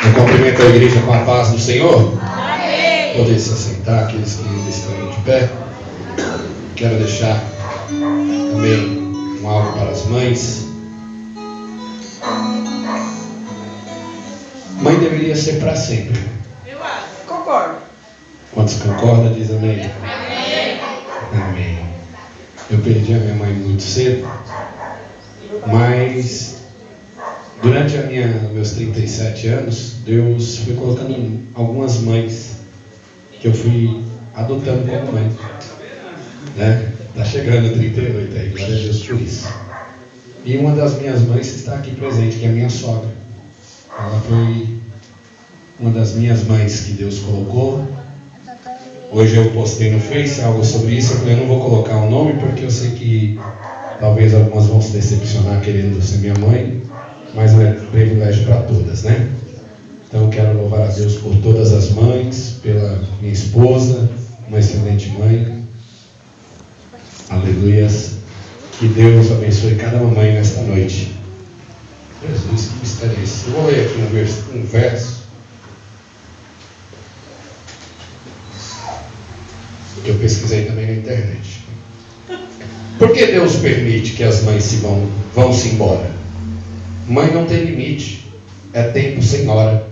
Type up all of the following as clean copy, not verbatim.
Eu cumprimento a igreja com a paz do Senhor. Amém. Poder se assentar, aqueles que estão de pé. Quero deixar também um algo para as mães. Mãe deveria ser para sempre. Eu acho. Concordo. Quantos concordam, diz amém? Amém. Amém. Eu perdi a minha mãe muito cedo, mas durante meus 37 anos, Deus foi colocando algumas mães que eu fui adotando como mãe. Né? Tá chegando 38 aí, glória a Deus por isso. E uma das minhas mães está aqui presente, que é a minha sogra. Ela foi uma das minhas mães que Deus colocou. Hoje eu postei no Face algo sobre isso. Eu falei, eu não vou colocar o nome porque eu sei que talvez algumas vão se decepcionar querendo ser minha mãe, mas é um privilégio para todas, né? Então eu quero louvar a Deus por todas as mães, pela minha esposa, uma excelente mãe. Aleluias. Que Deus abençoe cada mamãe nesta noite. Jesus, que mistério é esse? Eu vou ler aqui um verso que eu pesquisei também na internet. Por que Deus permite que as mães vão-se embora? Mãe não tem limite, é tempo sem hora,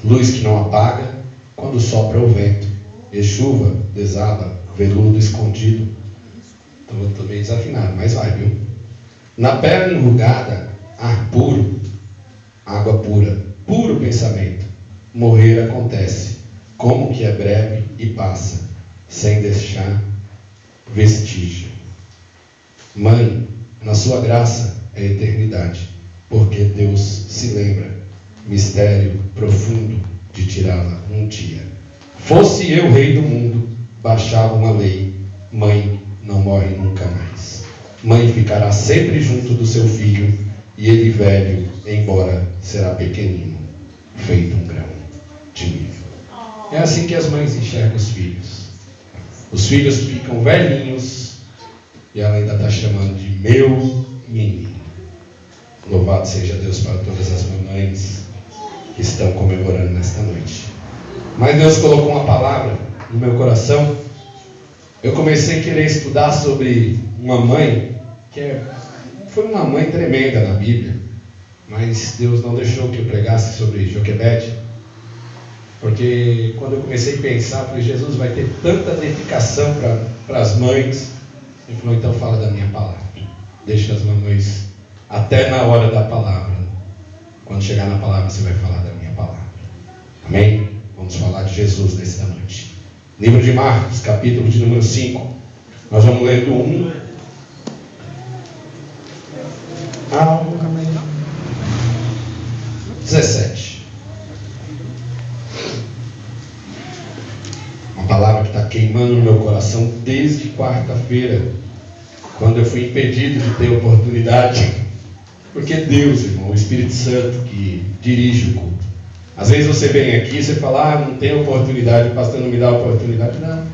luz que não apaga quando sopra o vento, e chuva desaba, veludo escondido. Estou meio desafinado, mas vai, viu? Na perna enrugada, ar puro, água pura, puro pensamento. Morrer acontece, como que é breve e passa, sem deixar vestígio. Mãe, na sua graça é eternidade, porque Deus se lembra, mistério profundo de tirá-la um dia. Fosse eu rei do mundo, baixava uma lei, mãe não morre nunca mais. Mãe ficará sempre junto do seu filho, e ele velho, embora será pequenino, feito um grão de milho. É assim que as mães enxergam os filhos. Os filhos ficam velhinhos, e ela ainda está chamando de meu menino. Louvado seja Deus para todas as mamães que estão comemorando nesta noite. Mas Deus colocou uma palavra no meu coração. Eu comecei a querer estudar sobre uma mãe que foi uma mãe tremenda na Bíblia, mas Deus não deixou que eu pregasse sobre Joquebede, porque quando eu comecei a pensar, eu falei, Jesus vai ter tanta dedicação para as mães. Ele falou, então fala da minha palavra, deixa as mamães até na hora da palavra. Quando chegar na palavra, você vai falar da minha palavra. Amém? Vamos falar de Jesus nesta noite. Livro de Marcos, capítulo de número 5. Nós vamos ler do 1 ao 17. Uma palavra que está queimando no meu coração desde quarta-feira, quando eu fui impedido de ter oportunidade. Porque Deus, irmão, o Espírito Santo que dirige o culto. Às vezes você vem aqui e você fala, não tem oportunidade, o pastor não me dá oportunidade. Não,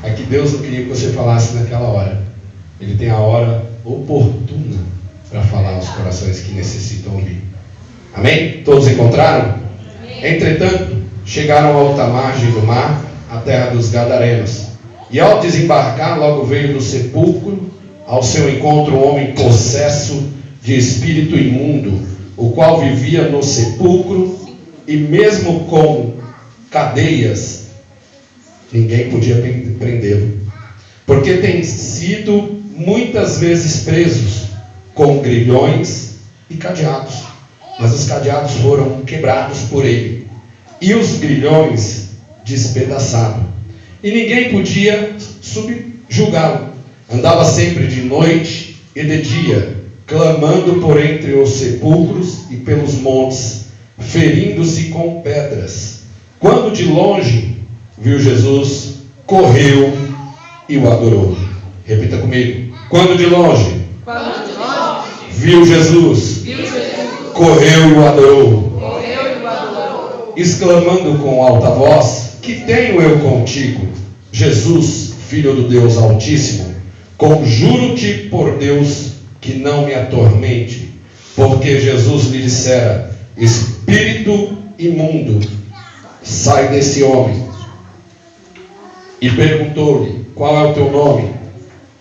é que Deus não queria que você falasse naquela hora. Ele tem a hora oportuna para falar aos corações que necessitam ouvir. Amém? Todos encontraram? Amém. Entretanto, chegaram à alta margem do mar, a terra dos Gadarenos. E ao desembarcar, logo veio do sepulcro ao seu encontro um homem possesso de espírito imundo, o qual vivia no sepulcro, e mesmo com cadeias, ninguém podia prendê-lo, porque tem sido muitas vezes presos com grilhões e cadeados, mas os cadeados foram quebrados por ele, e os grilhões despedaçados, e ninguém podia subjugá-lo. Andava sempre de noite e de dia, clamando por entre os sepulcros e pelos montes, ferindo-se com pedras. Quando de longe viu Jesus, correu e o adorou. Repita comigo. Quando de longe viu Jesus, correu e o adorou. Exclamando com alta voz, que tenho eu contigo, Jesus, Filho do Deus Altíssimo? Conjuro-te por Deus que não me atormente, porque Jesus lhe dissera, Espírito imundo, sai desse homem. E perguntou-lhe: qual é o teu nome?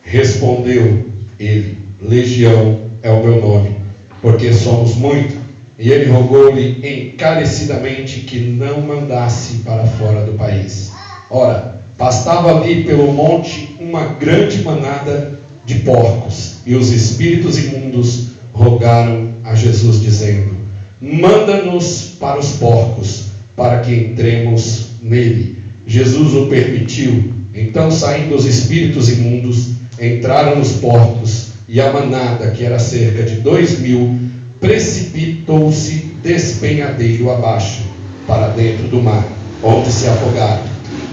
Respondeu ele: Legião é o meu nome, porque somos muitos. E ele rogou-lhe encarecidamente que não mandasse para fora do país. Ora, pastava ali pelo monte uma grande manada de porcos, e os espíritos imundos rogaram a Jesus, dizendo: manda-nos para os porcos, para que entremos nele. Jesus o permitiu. Então, saindo os espíritos imundos, entraram nos porcos, e a manada, que era cerca de 2.000, precipitou-se despenhadeiro abaixo, para dentro do mar, onde se afogaram.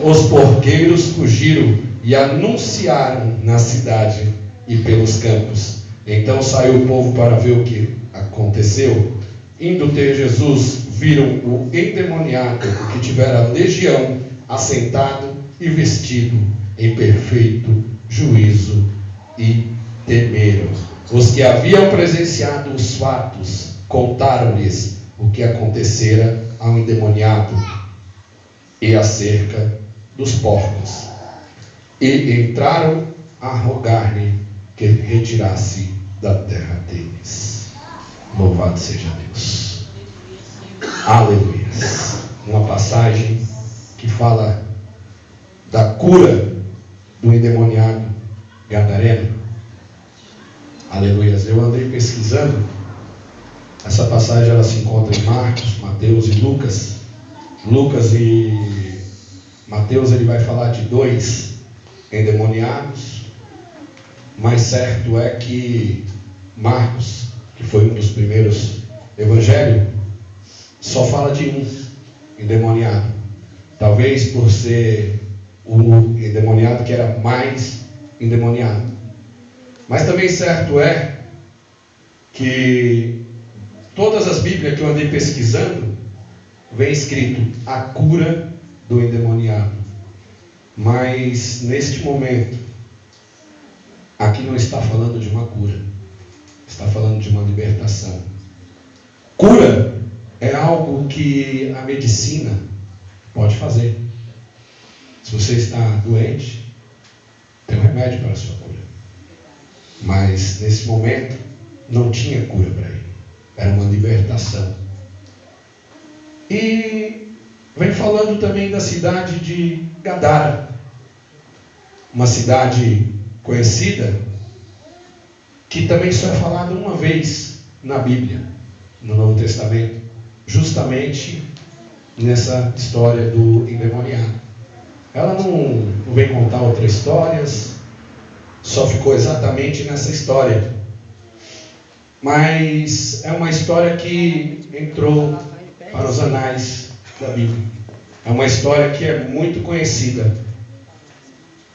Os porqueiros fugiram e anunciaram na cidade e pelos campos. Então saiu o povo para ver o que aconteceu. Indo ter Jesus, viram o endemoniado, que tivera legião, assentado e vestido em perfeito juízo, e temeram. Os que haviam presenciado os fatos contaram-lhes o que acontecera ao endemoniado e acerca dos porcos, e entraram a rogar-lhe que retirasse da terra deles. Louvado seja Deus. Aleluia. Uma passagem que fala da cura do endemoniado gadareno. Aleluia. Eu andei pesquisando. Essa passagem ela se encontra em Marcos, Mateus e Lucas. Lucas e Mateus ele vai falar de 2 endemoniados, mas certo é que Marcos, que foi um dos primeiros evangelhos, só fala de um endemoniado. Talvez por ser o endemoniado que era mais endemoniado. Mas também certo é que todas as Bíblias que eu andei pesquisando, vem escrito a cura do endemoniado. Mas neste momento, aqui não está falando de uma cura, está falando de uma libertação. Cura é algo que a medicina pode fazer. Se você está doente, tem um remédio para a sua cura. Mas nesse momento não tinha cura para ele. Era uma libertação. E vem falando também da cidade de Gadara, uma cidade conhecida, que também só é falada uma vez na Bíblia, no Novo Testamento, justamente nessa história do endemoniado. Ela não vem contar outras histórias, só ficou exatamente nessa história. Mas é uma história que entrou para os anais da Bíblia. É uma história que é muito conhecida.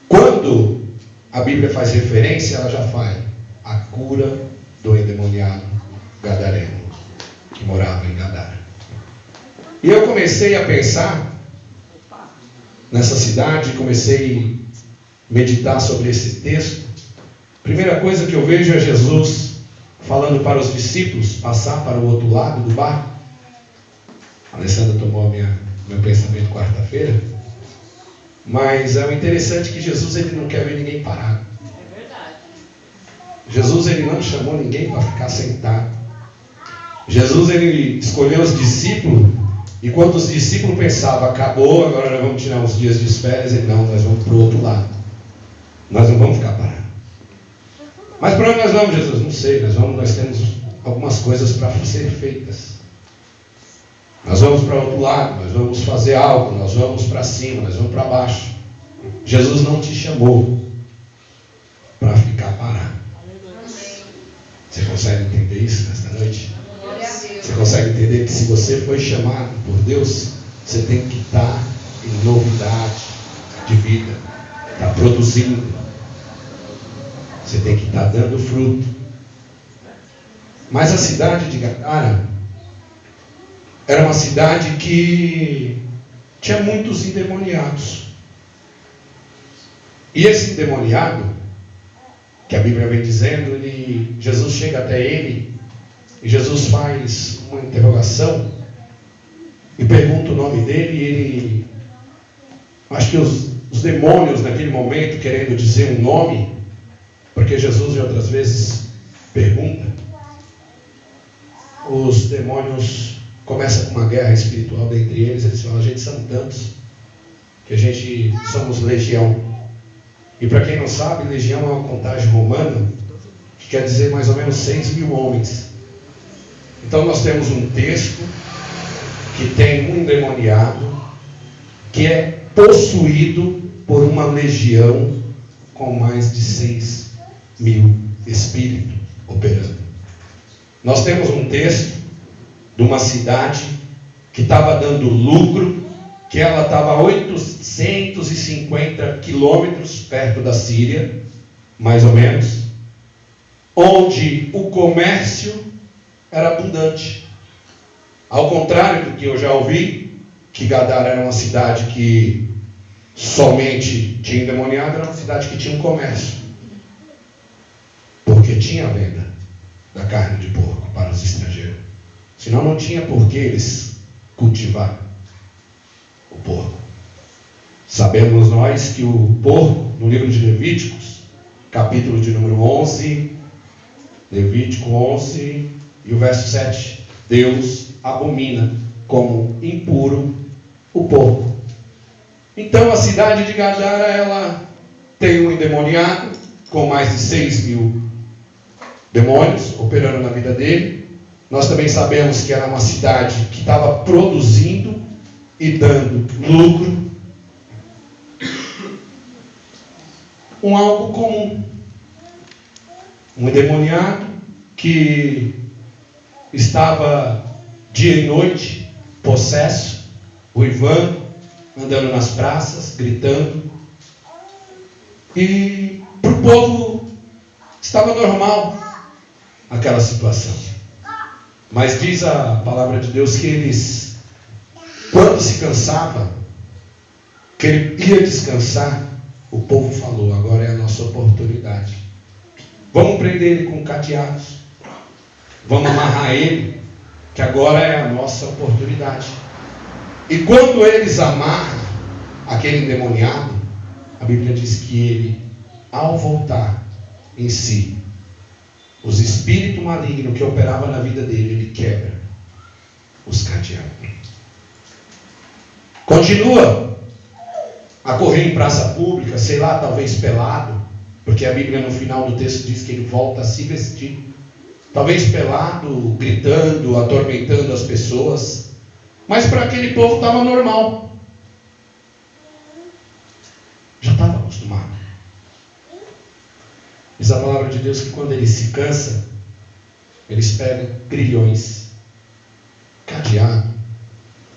Quando a Bíblia faz referência, ela já faz a cura do endemoniado gadareno, que morava em Gadara. E eu comecei a pensar nessa cidade, comecei a meditar sobre esse texto. Primeira coisa que eu vejo é Jesus falando para os discípulos passar para o outro lado do barco. A Alessandra tomou meu pensamento quarta-feira. Mas é o interessante que Jesus ele não quer ver ninguém parado. É verdade. Jesus ele não chamou ninguém para ficar sentado. Jesus ele escolheu os discípulos. E quando os discípulos pensavam, acabou, agora nós vamos tirar uns dias de férias, ele não, nós vamos para o outro lado. Nós não vamos ficar parados. Mas para onde nós vamos, Jesus? Não sei, nós temos algumas coisas para ser feitas. Nós vamos para o outro lado, nós vamos fazer algo, nós vamos para cima, nós vamos para baixo. Jesus não te chamou para ficar parado. Você consegue entender isso nesta noite? Você consegue entender que se você foi chamado por Deus, você tem que estar em novidade de vida, estar produzindo, você tem que estar dando fruto. Mas a cidade de Gadara era uma cidade que tinha muitos endemoniados. E esse endemoniado, que a Bíblia vem dizendo, Jesus chega até ele, e Jesus faz uma interrogação, e pergunta o nome dele, e ele, acho que os demônios naquele momento querendo dizer um nome, porque Jesus em outras vezes pergunta, os demônios começam com uma guerra espiritual dentre eles falam, a gente são tantos, que a gente somos legião. E para quem não sabe, legião é uma contagem romana, que quer dizer mais ou menos 6.000 homens. Então nós temos um texto que tem um endemoniado que é possuído por uma legião com mais de 6.000 espíritos operando. Nós temos um texto de uma cidade que estava dando lucro, que ela estava a 850 quilômetros perto da Síria, mais ou menos, onde o comércio era abundante. Ao contrário do que eu já ouvi, que Gadara era uma cidade que somente tinha endemoniado, era uma cidade que tinha um comércio, porque tinha a venda da carne de porco para os estrangeiros. Senão não tinha por que eles cultivar o porco. Sabemos nós que o porco, no livro de Levíticos, capítulo de número 11, Levítico 11 e o verso 7, Deus abomina como impuro o porco. Então a cidade de Gadara, ela tem um endemoniado com mais de 6.000 demônios operando na vida dele. Nós também sabemos que era uma cidade que estava produzindo e dando lucro. Um algo comum. Um endemoniado que estava dia e noite, possesso, uivando, andando nas praças, gritando. E para o povo estava normal aquela situação. Mas diz a palavra de Deus que eles, quando se cansava, que ele ia descansar, o povo falou, agora é a nossa oportunidade. Vamos prender ele com cadeados. Vamos amarrar ele, que agora é a nossa oportunidade. E quando eles amarram aquele endemoniado, a Bíblia diz que ele, ao voltar em si, os espíritos malignos que operavam na vida dele, ele quebra os cadeados. Continua a correr em praça pública, sei lá, talvez pelado, porque a Bíblia no final do texto diz que ele volta a se vestir. Talvez pelado, gritando, atormentando as pessoas. Mas para aquele povo estava normal. Já estava acostumado. Diz a palavra de Deus que quando ele se cansa, eles pegam grilhões, cadeado,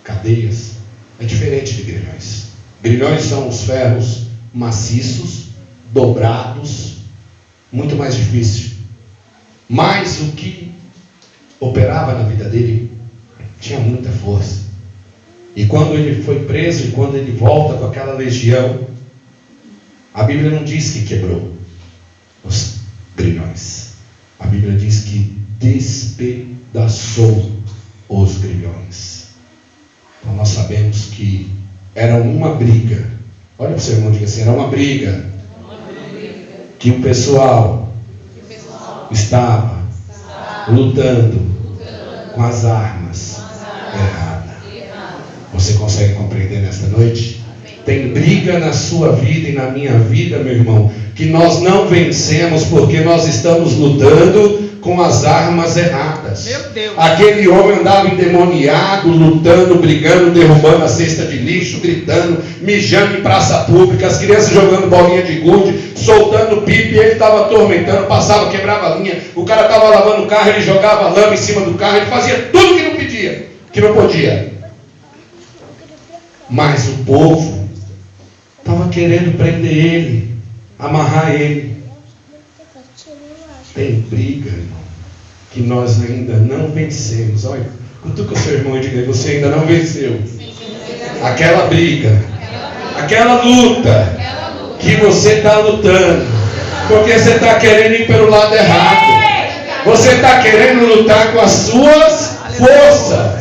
cadeias. É diferente de grilhões. Grilhões são os ferros maciços, dobrados, muito mais difícil. Mas o que operava na vida dele tinha muita força. E quando ele foi preso e quando ele volta com aquela legião, a Bíblia não diz que quebrou os grilhões. A Bíblia diz que despedaçou os grilhões. Então nós sabemos que era uma briga. Olha para o seu irmão e diga assim, era uma briga. Que o pessoal estava lutando com as armas erradas. Você consegue compreender nesta noite? Tem briga na sua vida e na minha vida, meu irmão, que nós não vencemos porque nós estamos lutando com as armas erradas. Meu Deus. Aquele homem andava endemoniado, lutando, brigando, derrubando a cesta de lixo, gritando, mijando em praça pública, as crianças jogando bolinha de gude, soltando pipa, e ele estava atormentando, passava, quebrava a linha, o cara estava lavando o carro, ele jogava lama em cima do carro, ele fazia tudo que não pedia, que não podia. Mas o povo estava querendo prender ele, amarrar ele. Tem briga, irmão, que nós ainda não vencemos. Olha, cutuca o seu irmão e diga, você ainda não venceu. Aquela briga, aquela luta que você está lutando, porque você está querendo ir pelo lado errado. Você está querendo lutar com as suas forças.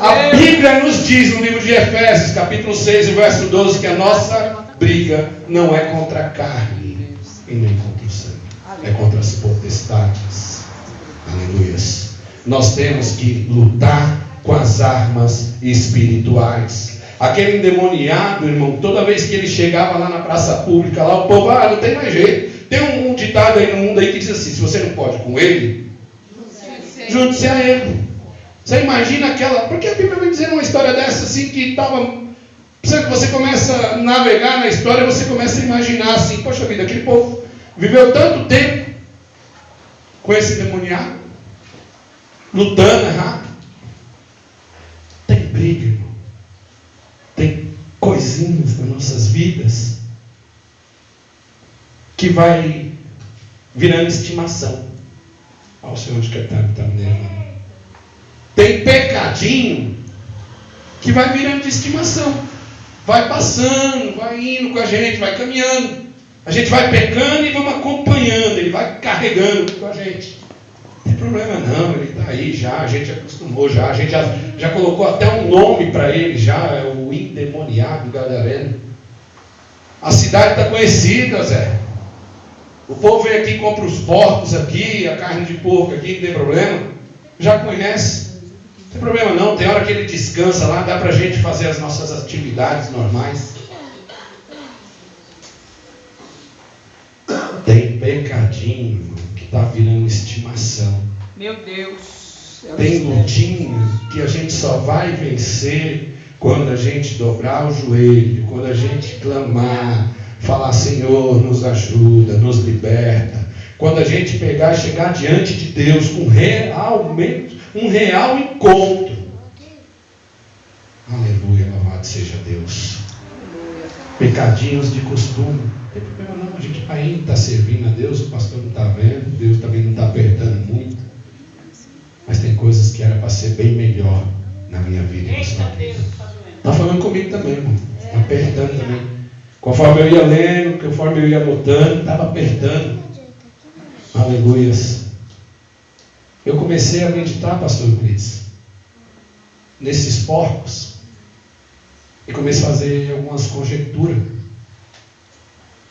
A Bíblia nos diz no livro de Efésios, capítulo 6, verso 12, que a nossa briga não é contra a carne e nem contra o sangue, é contra as potestades. Aleluias. Nós temos que lutar com as armas espirituais. Aquele endemoniado, irmão, toda vez que ele chegava lá na praça pública, lá o povo, não tem mais jeito. Tem um ditado aí no mundo aí que diz assim: se você não pode com ele, junte-se a ele. Você imagina aquela... Porque a Bíblia vai dizer uma história dessa assim que estava... Você começa a navegar na história, você começa a imaginar assim: poxa vida, aquele povo viveu tanto tempo com esse endemoniado, lutando errado. Tem briga, irmão. Tem coisinhas nas nossas vidas que vai virando estimação. Olha o Senhor de que está me levando. Tem pecadinho que vai virando de estimação. Vai passando, vai indo com a gente, vai caminhando. A gente vai pecando e vamos acompanhando. Ele vai carregando com a gente. Não tem problema não, ele está aí já, a gente acostumou já. A gente já colocou até um nome para ele já, é o endemoniado gadareno. A cidade está conhecida, Zé. O povo vem aqui, compra os porcos aqui, a carne de porco aqui, não tem problema. Já conhece. Não tem problema não, tem hora que ele descansa lá, dá para a gente fazer as nossas atividades normais. Tem pecadinho, irmão, que está virando estimação. Meu Deus. Tem lutinha que a gente só vai vencer quando a gente dobrar o joelho, quando a gente clamar, falar: Senhor, nos ajuda, nos liberta. Quando a gente pegar e chegar diante de Deus com um real encontro. Aleluia, louvado seja Deus. Pecadinhos de costume. Não tem problema não, a gente ainda está servindo a Deus, o pastor não está vendo, Deus também não está apertando muito. Mas tem coisas que era para ser bem melhor na minha vida e na sua vida. Está falando comigo também, irmão. Está apertando também. Conforme eu ia lendo, conforme eu ia anotando, estava apertando. Aleluias. Eu comecei a meditar, pastor Cris, nesses porcos. E comecei a fazer algumas conjecturas.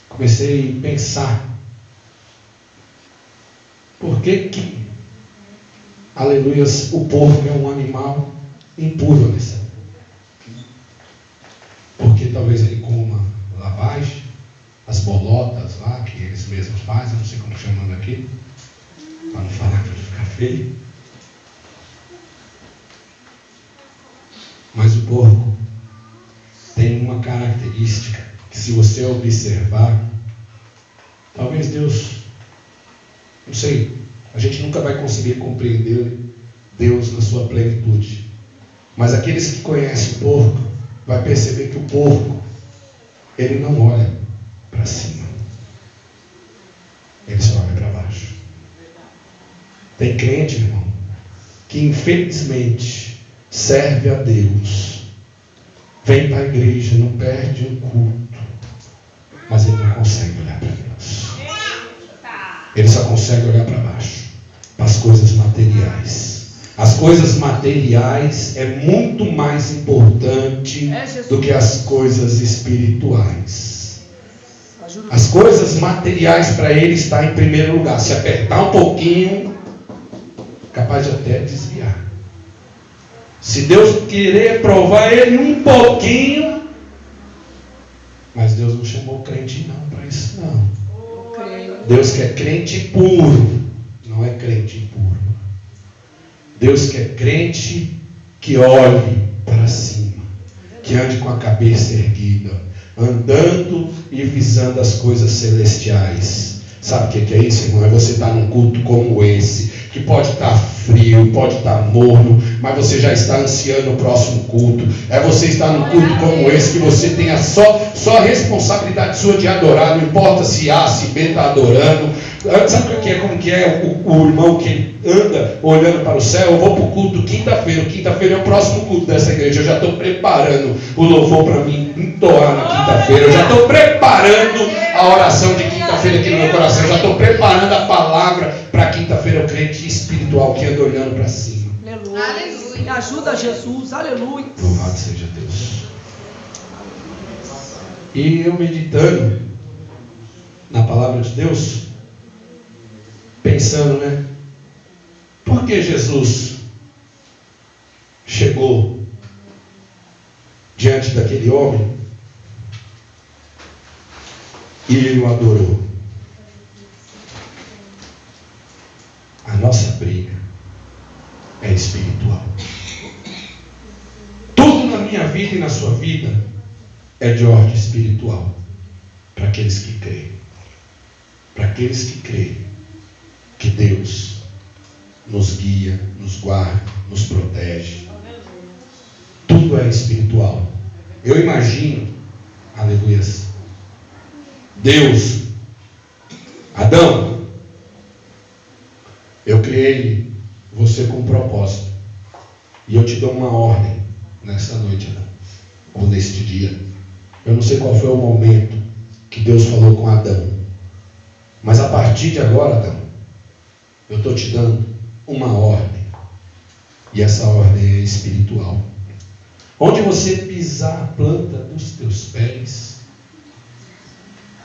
Comecei a pensar. Por que, aleluias, o porco é um animal impuro, Alessandro? Porque talvez ele coma lavagem, as bolotas lá, que eles mesmos fazem, não sei como chamando aqui, para não falar para não ficar feio. Mas o porco tem uma característica que, se você observar, talvez Deus, não sei, a gente nunca vai conseguir compreender Deus na sua plenitude. Mas aqueles que conhecem o porco vai perceber que o porco, ele não olha para cima, ele só olha para baixo. Tem crente, irmão, que infelizmente serve a Deus, vem para a igreja, não perde um culto, mas ele não consegue olhar para Deus. Ele só consegue olhar para baixo, para as coisas materiais. As coisas materiais é muito mais importante do que as coisas espirituais. As coisas materiais para ele está em primeiro lugar. Se apertar um pouquinho, capaz de até desviar. Se Deus querer provar ele um pouquinho, mas Deus não chamou crente não para isso não. Deus quer crente puro, não é crente impuro. Deus quer crente que olhe para cima, que ande com a cabeça erguida, andando e visando as coisas celestiais. Sabe o que é isso, irmão? É você estar num culto como esse, que pode estar frio, pode estar morno, mas você já está ansiando o próximo culto. É você estar num culto como esse, que você tenha só a responsabilidade sua de adorar, não importa se A, se B está adorando. Sabe o que é? Como que é o irmão que anda olhando para o céu? Eu vou para o culto quinta-feira. Quinta-feira é o próximo culto dessa igreja. Eu já estou preparando o louvor para mim entoar na quinta-feira. Eu já estou preparando a oração de quinta-feira aqui no meu coração. Eu já estou preparando a palavra para quinta-feira. O crente espiritual que anda olhando para cima. Aleluia. Me ajuda, Jesus. Aleluia. Louvado seja Deus. E eu meditando na palavra de Deus, pensando, né? Por que Jesus chegou diante daquele homem e ele o adorou? A nossa briga é espiritual. Tudo na minha vida e na sua vida é de ordem espiritual. Para aqueles que creem. Para aqueles que creem que Deus nos guia, nos guarda, nos protege. Tudo é espiritual. Eu imagino, aleluia, Deus, Adão, eu criei você com um propósito. E eu te dou uma ordem nessa noite, Adão, ou neste dia. Eu não sei qual foi o momento que Deus falou com Adão. Mas a partir de agora, Adão, eu estou te dando uma ordem. E essa ordem é espiritual. Onde você pisar a planta dos teus pés,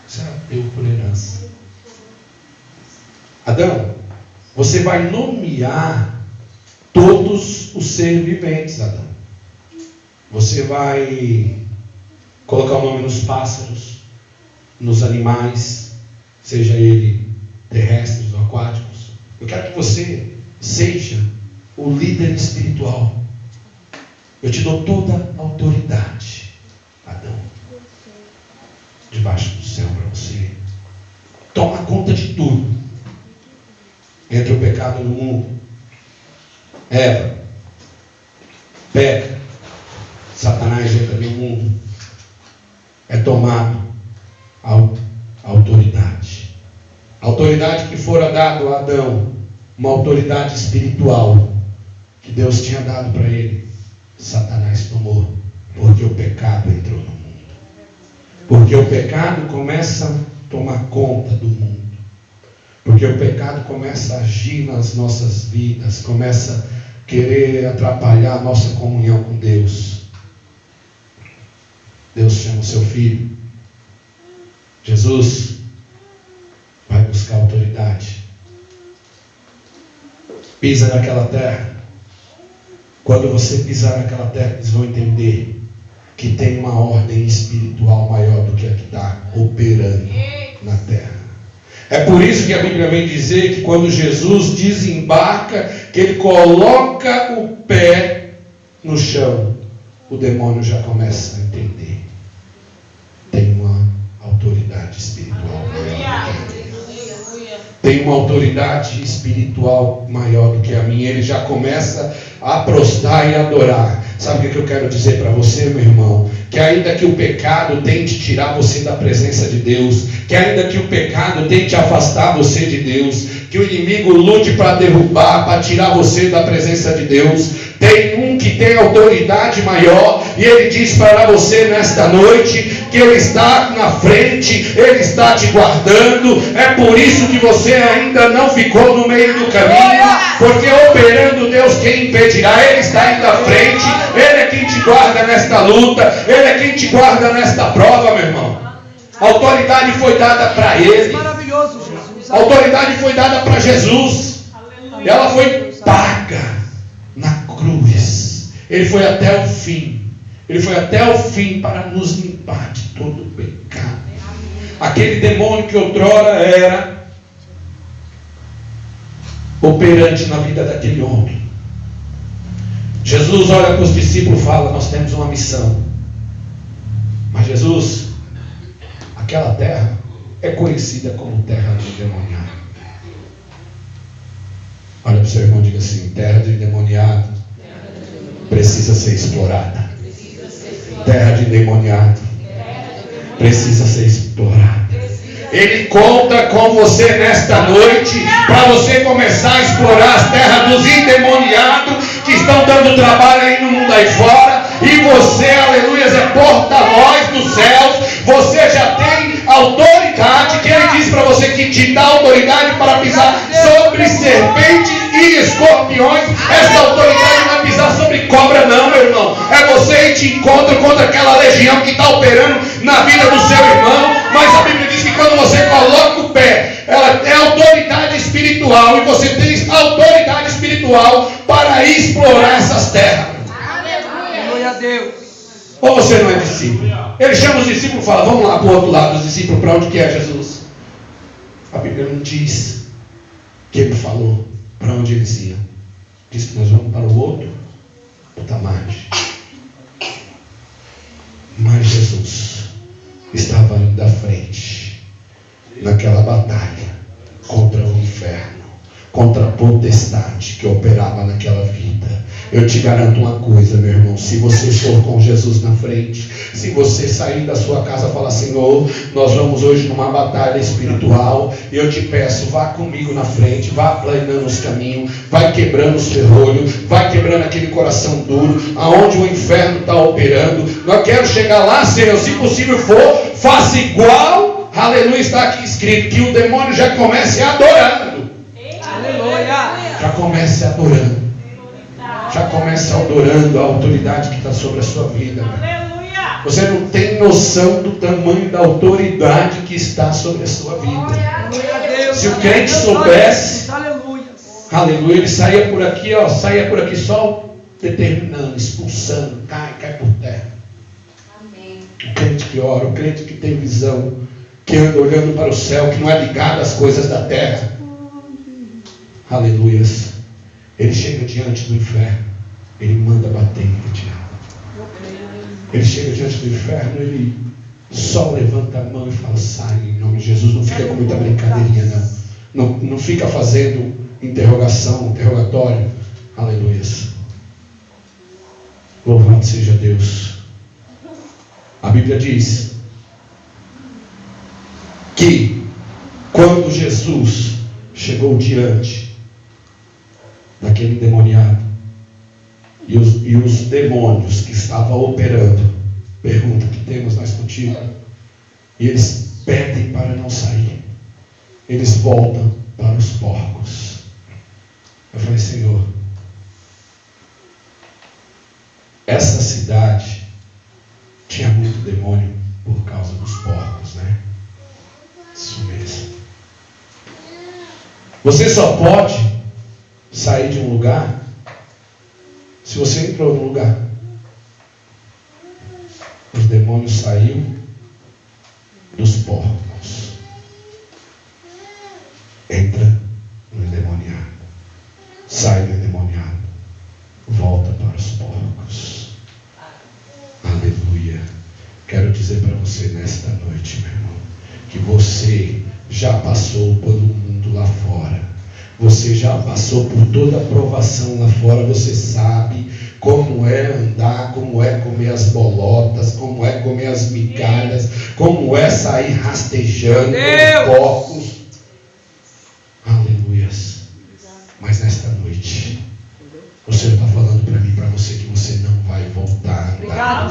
será teu por herança. Adão, você vai nomear todos os seres viventes, Adão. Você vai colocar o nome nos pássaros, nos animais, seja ele terrestres ou aquáticos. Eu quero que você seja o líder espiritual. Eu te dou toda a autoridade, Adão, debaixo do céu para você. Toma conta de tudo. Entra o pecado no mundo. Eva peca. Satanás entra no mundo. É tomado a autoridade. A autoridade que fora dada a Adão, uma autoridade espiritual que Deus tinha dado para ele, Satanás tomou, porque o pecado entrou no mundo. Porque o pecado começa a tomar conta do mundo. Porque o pecado começa a agir nas nossas vidas, começa a querer atrapalhar a nossa comunhão com Deus. Deus chama o seu filho. Jesus vai buscar autoridade. Pisa naquela terra. Quando você pisar naquela terra, eles vão entender que tem uma ordem espiritual maior do que a que está operando na terra. É por isso que a Bíblia vem dizer que quando Jesus desembarca, que ele coloca o pé no chão, o demônio já começa a entender. Tem uma autoridade espiritual maior do que a minha. Tem uma autoridade espiritual maior do que a minha. Ele já começa a prostrar e adorar. Sabe o que eu quero dizer para você, meu irmão? Que ainda que o pecado tente tirar você da presença de Deus, que ainda que o pecado tente afastar você de Deus, que o inimigo lute para derrubar, para tirar você da presença de Deus, tem um que tem autoridade maior, e ele diz para você nesta noite, que ele está na frente, ele está te guardando. É por isso que você ainda não ficou no meio do caminho, porque operando Deus, quem impedirá? Ele está indo à frente, ele é quem te guarda nesta luta, ele é quem te guarda nesta prova, meu irmão. A autoridade foi dada para ele. Maravilhoso, Jesus. A autoridade foi dada para Jesus. E ela foi paga na cruz. Ele foi até o fim. Ele foi até o fim para nos limpar de todo o pecado. Aquele demônio que outrora era operante na vida daquele homem. Jesus olha para os discípulos e fala: nós temos uma missão. Mas Jesus, aquela terra é conhecida como terra de endemoniado. Olha para o seu irmão e diga assim: terra de endemoniado precisa ser explorada. Terra de endemoniado precisa ser explorada. Ele conta com você nesta noite para você começar a explorar as terras dos endemoniados que estão dando trabalho aí no mundo aí fora. E você, aleluia, é porta-voz dos céus. Você já tem autoridade, que ele diz para você que que te dá autoridade para pisar sobre serpentes e escorpiões. Essa autoridade não é pisar sobre cobra não, meu irmão. É você ir te encontro contra aquela legião que está operando na vida do seu irmão. Mas a Bíblia diz que quando você coloca o pé, ela é autoridade espiritual, e você tem autoridade espiritual para explorar essas terras. Glória a Deus. Ou você não é discípulo? Ele chama os discípulos e fala: vamos lá para o outro lado. Os discípulos, para onde que é Jesus? A Bíblia não diz que ele falou para onde eles iam. Diz que nós vamos para o outro patamar. Mas Jesus estava indo à frente naquela batalha contra o inferno, contra a potestade que operava naquela vida. Eu te garanto uma coisa, meu irmão: se você for com Jesus na frente, se você sair da sua casa e falar: Senhor, nós vamos hoje numa batalha espiritual, e eu te peço, vá comigo na frente, vá aplanando os caminhos, vai quebrando os ferrolhos, vai quebrando aquele coração duro, aonde o inferno está operando. Nós queremos chegar lá, Senhor, se possível for, faça igual, aleluia, está aqui escrito, que o demônio já comece adorando. Aleluia. Já comece adorando. Já começa adorando a autoridade que está sobre a sua vida. Aleluia. Você não tem noção do tamanho da autoridade que está sobre a sua vida. Se o crente soubesse, aleluia, ele saía por aqui, só determinando, expulsando, cai por terra. Amém. O crente que ora, o crente que tem visão, que anda olhando para o céu, que não é ligado às coisas da terra. Aleluias. Ele chega diante do inferno, ele manda bater no diabo. Ele chega diante do inferno, ele só levanta a mão e fala: sai em nome de Jesus. Não fica com muita brincadeirinha, não. Não fica fazendo interrogatório. Aleluia. Louvado seja Deus. A Bíblia diz que quando Jesus chegou diante daquele endemoniado, e os demônios que estavam operando perguntam: o que temos nós contigo? E eles pedem para não sair. Eles voltam para os porcos. Eu falei: Senhor, essa cidade tinha muito demônio por causa dos porcos, né? Isso mesmo. Você só pode sair de um lugar se você entrou no lugar. Os demônios saíram dos porcos. Entra no endemoniado, sai do endemoniado, volta para os porcos. Aleluia. Quero dizer para você nesta noite, meu irmão, que você já passou por um mundo lá fora. Você já passou por toda a provação lá fora. Você sabe como é andar, como é comer as bolotas, como é comer as migalhas, como é sair rastejando com porcos. Aleluias. Mas nesta noite, o Senhor está falando para mim, para você, que você não vai voltar a andar.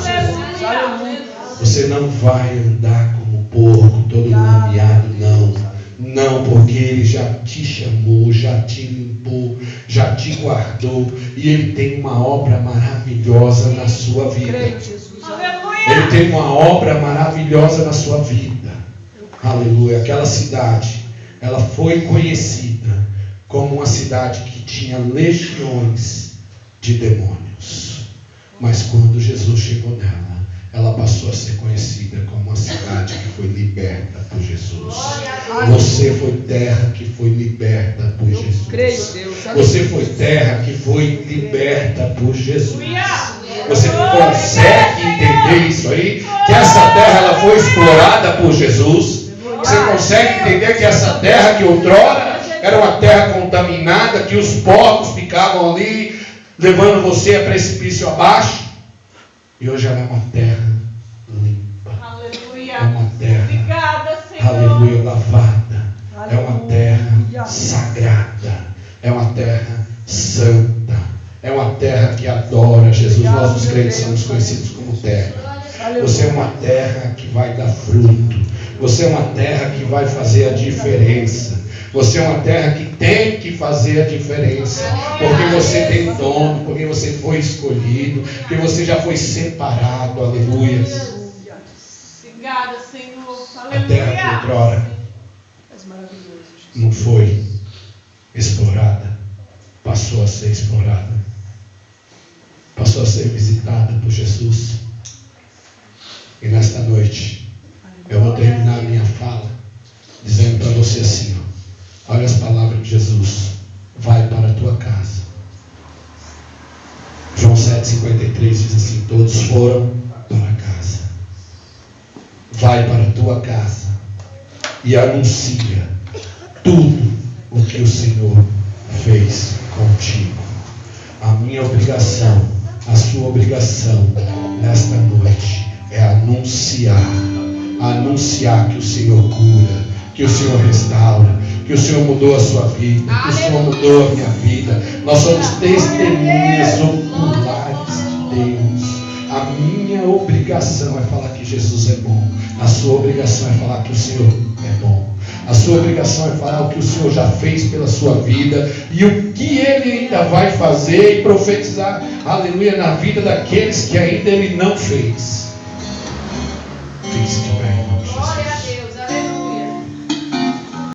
Você não vai andar como porco, todo nomeado, não. Não, porque Ele já te chamou, já te limpou, já te guardou, e Ele tem uma obra maravilhosa na sua vida. Ele tem uma obra maravilhosa na sua vida. Aleluia. Aquela cidade, ela foi conhecida como uma cidade que tinha legiões de demônios. Mas quando Jesus chegou nela, ela passou a ser conhecida como uma cidade que foi liberta por Jesus. Você foi terra que foi liberta por Jesus. Você foi terra que foi liberta por Jesus. Você consegue entender isso aí? Que essa terra ela foi explorada por Jesus. Você consegue entender que essa terra que outrora era uma terra contaminada, que os porcos ficavam ali levando você a precipício abaixo? E hoje ela é uma terra limpa. Aleluia. É uma terra, obrigada, Senhor. Aleluia, lavada. Aleluia. É uma terra sagrada. É uma terra santa. É uma terra que adora Jesus. Nós, os crentes, somos conhecidos como terra Você é uma terra que vai dar fruto. Você é uma terra que vai fazer a diferença. Você é uma terra que tem que fazer a diferença. Porque você tem dono, porque você foi escolhido, porque você já foi separado. Aleluia. Obrigada, Senhor. A terra que outrora És maravilhoso. não foi explorada, passou a ser explorada. Passou a ser visitada por Jesus. E nesta noite eu vou terminar a minha fala dizendo para você assim, ó, olha as palavras de Jesus: vai para a tua casa. João 7,53 diz assim: todos foram para casa. Vai para a tua casa e anuncia tudo o que o Senhor fez contigo. A minha obrigação, a sua obrigação nesta noite é anunciar que o Senhor cura, que o Senhor restaura, que o Senhor mudou a sua vida, que o Senhor mudou a minha vida. Nós somos testemunhas oculares de Deus. A minha obrigação é falar que Jesus é bom. A sua obrigação é falar que o Senhor é bom. A sua obrigação é falar o que o Senhor já fez pela sua vida e o que Ele ainda vai fazer, e profetizar, aleluia, na vida daqueles que ainda Ele não fez. Fique-se de pé.